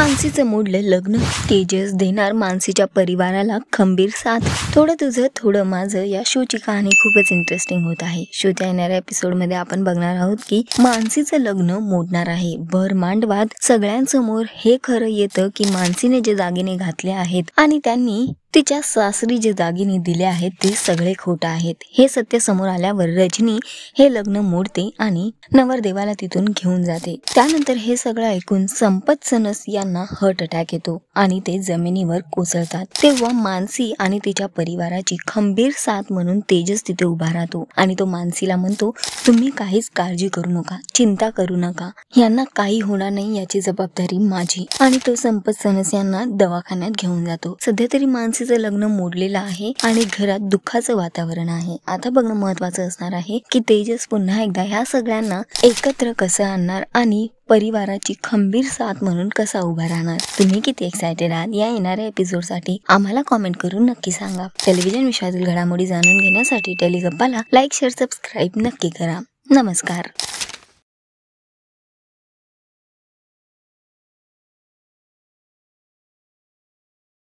मानसीचं मोडलं लग्न, तेजस देणार मानसीच्या परिवाराला खंबीर साथ. थोडं तुझं थोडं माझं या शोची कहाणी खूपच इंटरेस्टिंग होत आहे. शोच्या येणाऱ्या एपिसोड मध्ये आपण बघणार आहोत की मानसीचं लग्न मोडणार आहे. भरमांड वाद सगळ्यांसमोर हे खरं येतं की मानसीने जे दागिने घातले आहेत आणि त्यांनी तिच्या सासरी जे दागिने दिले आहेत ते सगळे खोटं आहेत हे सत्य समोर आल्यावर रजनी हे लग्न मोडते आणि नवरदेवाला तिथून घेऊन जाते. त्यानंतर हे सगळं ऐकून संपत सनस यांना हार्ट अटॅक येतो आणि ते जमिनीवर कोसळतात. तेव्हा मानसी आणि तिच्या परिवाराची खंबीर साथ म्हणून तेजस तिथे उभा राहतो आणि तो मानसीला म्हणतो, तुम्ही काहीच काळजी करू नका, चिंता करू नका, यांना काही होणार नाही याची जबाबदारी माझी. आणि तो संपत सनस यांना दवाखान्यात घेऊन जातो. सध्या तरी मानसीचं लग्न मोडलेलं आहे आणि घरात दुःखाचं वातावरण आहे. आता बघणं महत्वाचं असणार आहे की तेजस पुन्हा एकदा ह्या सगळ्यांना एकत्र कसं आणणार आणि परिवाराची खंबीर साथ म्हणून कसा उभा राहणार. तुम्ही किती एक्सायटेड आहात या येणाऱ्या एपिसोडसाठी आम्हाला कॉमेंट करून नक्की सांगा. टेलिव्हिजन विश्वातील घडामोडी जाणून घेण्यासाठी टेलिगप्पाला लाईक, शेअर, सबस्क्राईब नक्की करा. नमस्कार.